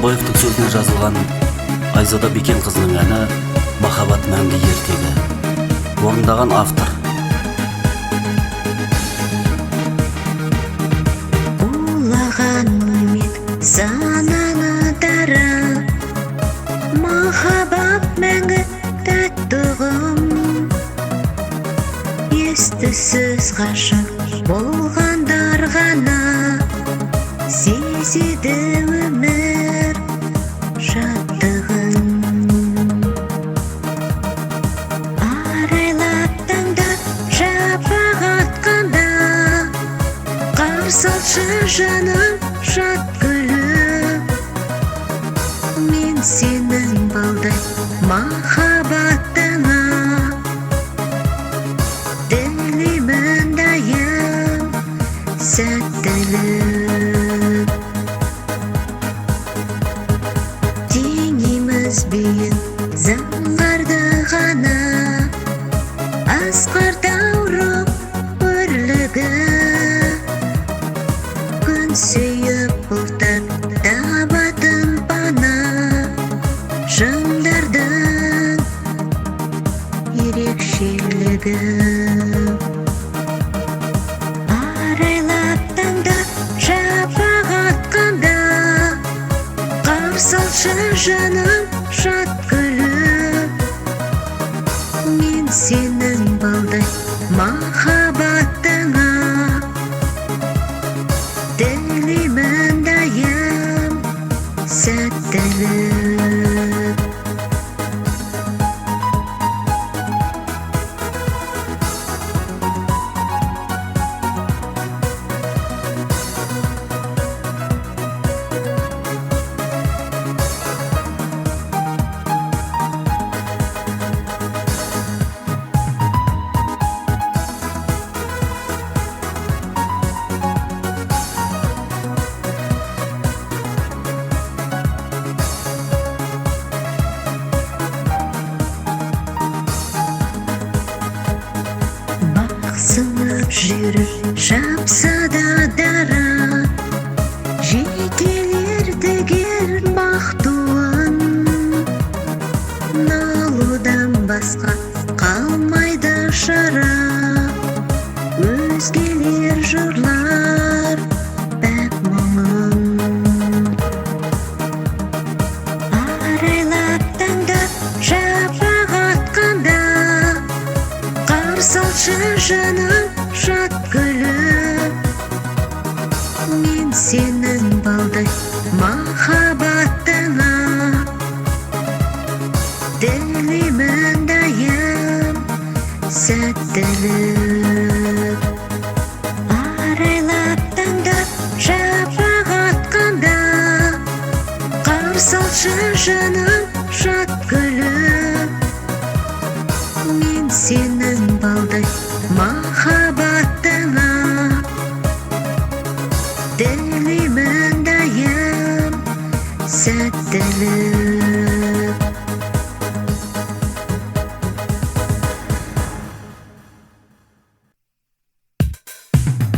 Сапарбаевтың сөзіне жазылған Айзада Бекенқызының әні «МАХАББАТ мәңгі ертегі». Орындаған автор. Улаған үміт сананы дара, махаббат мәңгі тәттіғым. Естісіз ғашық болғандар ғана сезеді өмір шаттығын. Арайлап таңда шапақ атқанда, қарсы алшы жаным шат гүлі. Мен сенің балдай махаббатыңа тілеймін дайым сәттілік. Теңейміз биік заңғарды ғана, асқар таурық өрлігі. Күн сүйіп бұлтар табатын пана, шыңдардың ерекшелігі. Арайлап таңда шапақ атқанда, қарсы алшы жаным шат гүлі. Мен сенің балдай махаббатыңа тілеймін дайым сәттілік. Сынып жүріп шапса да дара, жетелер дегер бақтуын. Налудан басқа қалмайды шара, өзгелер жырлар бәк мұңын. Арайлап таңда шапақ атқанда, қарсы алшы жаным шат гүлі. Мен сенің балдай махаббатыңа тілеймін дайым сәттілік. Арайлап таңда шапақ атқанда, қарсы алшы жаным шат гүлі. Мен сенің балдай махаббатыңа тілеймін дайым сәттілік.